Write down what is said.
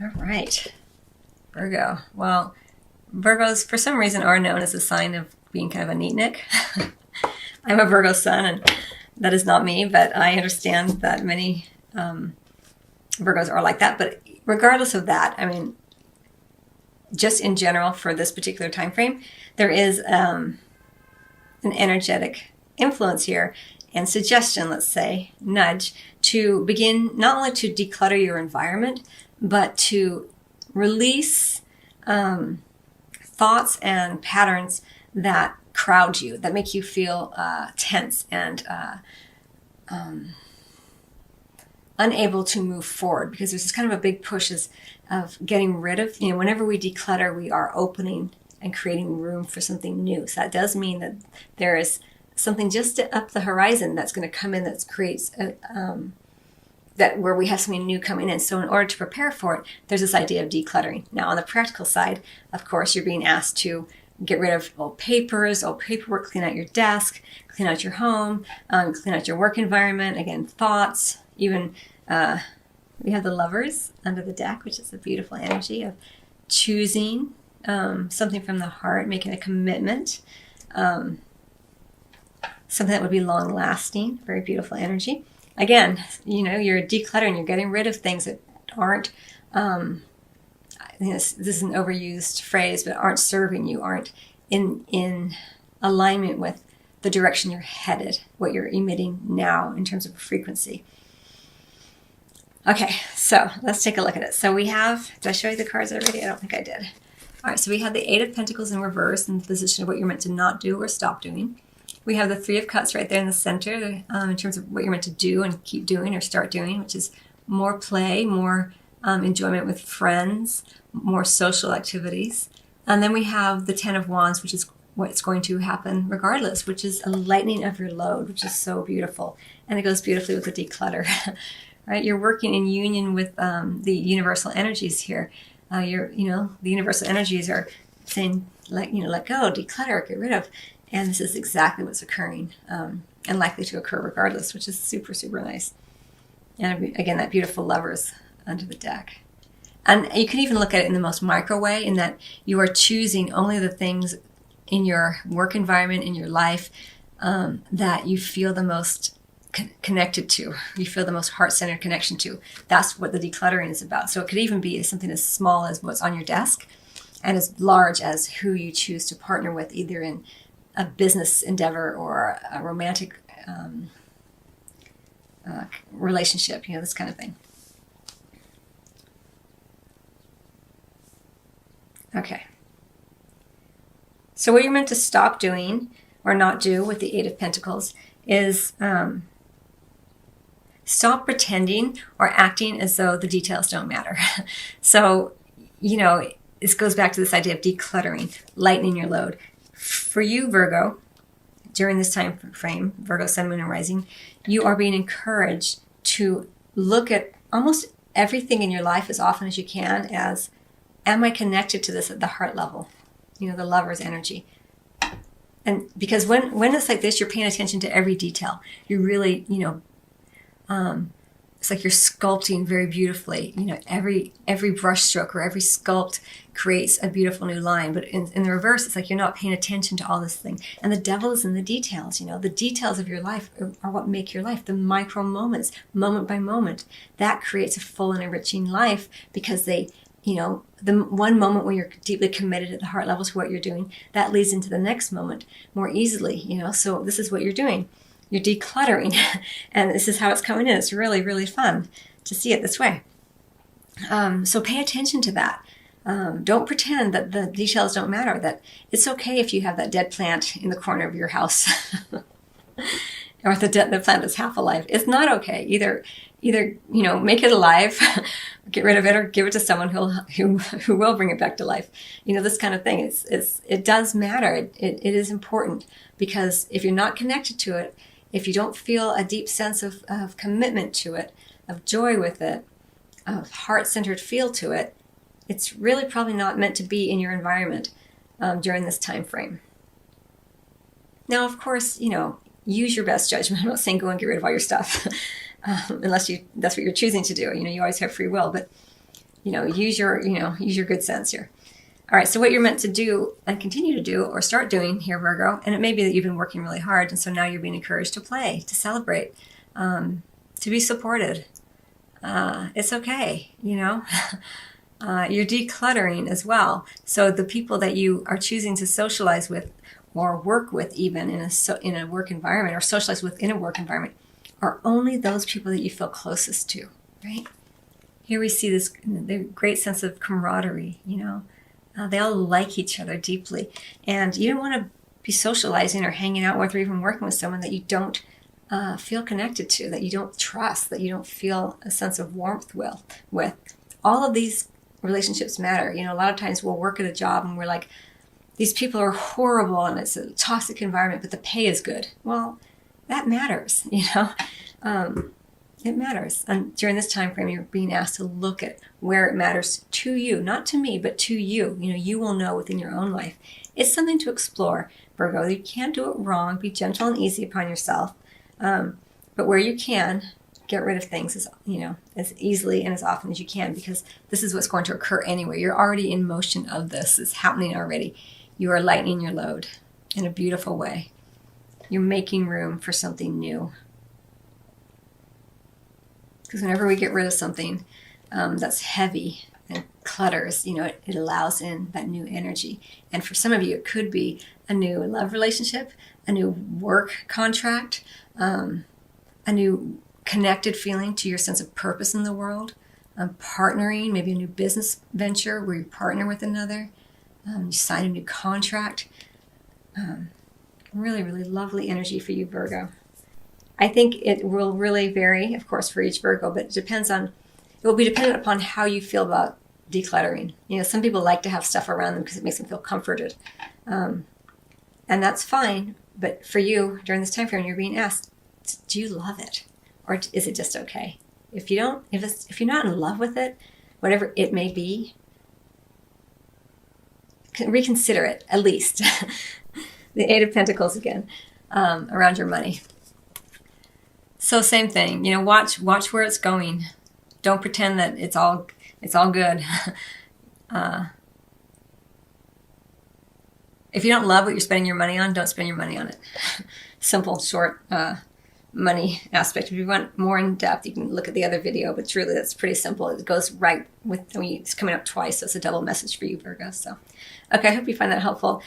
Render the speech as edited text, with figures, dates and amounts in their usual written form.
All right, Virgo. Well, Virgos, for some reason, are known as a sign of being kind of a neatnik. I'm a Virgo sun, and that is not me, but I understand that many Virgos are like that. But regardless of that, I mean, just in general for this particular time frame, there is an energetic influence here and suggestion, let's say, nudge, to begin not only to declutter your environment, but to release thoughts and patterns that crowd you, that make you feel tense and unable to move forward, because there's this kind of a big push of getting rid of, whenever we declutter, we are opening and creating room for something new. So that does mean that there is something just up the horizon that's going to come in that creates that where we have something new coming in. So in order to prepare for it, there's this idea of decluttering. Now on the practical side, of course, you're being asked to get rid of old papers, old paperwork, clean out your desk, clean out your home, clean out your work environment, again, thoughts, even we have the Lovers under the deck, which is a beautiful energy of choosing something from the heart, making a commitment, something that would be long lasting, very beautiful energy. Again, you're decluttering, you're getting rid of things that aren't, this is an overused phrase, but aren't serving you, aren't in alignment with the direction you're headed, what you're emitting now in terms of frequency. Okay, so let's take a look at it. So we have, did I show you the cards already? I don't think I did. All right, so we have the Eight of Pentacles in reverse in the position of what you're meant to not do or stop doing. We have the Three of Cups right there in the center in terms of what you're meant to do and keep doing or start doing, which is more play, more enjoyment with friends, more social activities. And then we have the Ten of Wands, which is what's going to happen regardless, which is a lightening of your load, which is so beautiful. And it goes beautifully with the declutter. Right? You're working in union with the universal energies here. The universal energies are saying, let go, declutter, get rid of. And this is exactly what's occurring and likely to occur regardless, which is super, super nice. And again, that beautiful Lovers under the deck. And you can even look at it in the most micro way, in that you are choosing only the things in your work environment, in your life, that you feel the most connected to, you feel the most heart-centered connection to. That's what the decluttering is about. So it could even be something as small as what's on your desk and as large as who you choose to partner with, either in a business endeavor or a romantic relationship, this kind of thing. Okay. So what you're meant to stop doing or not do with the Eight of Pentacles is stop pretending or acting as though the details don't matter. So, this goes back to this idea of decluttering, lightening your load. For you, Virgo, during this time frame, Virgo, Sun, Moon, and Rising, you are being encouraged to look at almost everything in your life as often as you can as, am I connected to this at the heart level? The Lover's energy. And because when it's like this, you're paying attention to every detail. You're really, it's like you're sculpting very beautifully. Every brush stroke or every sculpt creates a beautiful new line. But in the reverse, it's like you're not paying attention to all this thing. And the devil is in the details. The details of your life are what make your life. The micro moments, moment by moment, that creates a full and enriching life, because they, the one moment when you're deeply committed at the heart level to what you're doing, that leads into the next moment more easily. So this is what you're doing. You're decluttering, and this is how it's coming in. It's really, really fun to see it this way. So pay attention to that. Don't pretend that the details don't matter, that it's okay if you have that dead plant in the corner of your house or the plant that's half alive. It's not okay. Either make it alive, get rid of it, or give it to someone who will bring it back to life. This kind of thing. It does matter. It is important, because if you're not connected to it, if you don't feel a deep sense of commitment to it, of joy with it, of heart-centered feel to it, it's really probably not meant to be in your environment during this time frame. Now, of course, use your best judgment. I'm not saying go and get rid of all your stuff, unless that's what you're choosing to do. You always have free will. But use your good sense here. All right, so what you're meant to do and continue to do or start doing here, Virgo, and it may be that you've been working really hard, and so now you're being encouraged to play, to celebrate, to be supported. It's okay, You're decluttering as well. So the people that you are choosing to socialize with or work with, even in a work environment, or socialize within a work environment, are only those people that you feel closest to, right? Here we see this great sense of camaraderie, they all like each other deeply. And you don't want to be socializing or hanging out with or even working with someone that you don't feel connected to, that you don't trust, that you don't feel a sense of warmth with. All of these relationships matter. A lot of times we'll work at a job and we're like, these people are horrible and it's a toxic environment, but the pay is good. Well, that matters, It matters. And during this time frame, you're being asked to look at where it matters to you, not to me, but to you. You will know within your own life. It's something to explore, Virgo. You can't do it wrong. Be gentle and easy upon yourself. But where you can, get rid of things as easily and as often as you can, because this is what's going to occur anyway. You're already in motion of this. It's happening already. You are lightening your load in a beautiful way. You're making room for something new. Because whenever we get rid of something that's heavy and clutters, it allows in that new energy. And for some of you, it could be a new love relationship, a new work contract, a new connected feeling to your sense of purpose in the world, partnering, maybe a new business venture where you partner with another, you sign a new contract. Really, really lovely energy for you, Virgo. I think it will really vary, of course, for each Virgo, but it will be dependent upon how you feel about decluttering. Some people like to have stuff around them because it makes them feel comforted. And that's fine, but for you, during this time frame, you're being asked, do you love it? Or is it just okay? If you're not in love with it, whatever it may be, reconsider it, at least. The Eight of Pentacles again, around your money. So same thing, watch where it's going. Don't pretend that it's all good. If you don't love what you're spending your money on, don't spend your money on it. Simple, short money aspect. If you want more in depth, you can look at the other video, but truly that's pretty simple. It goes right with, it's coming up twice, so it's a double message for you, Virgo. So, okay, I hope you find that helpful.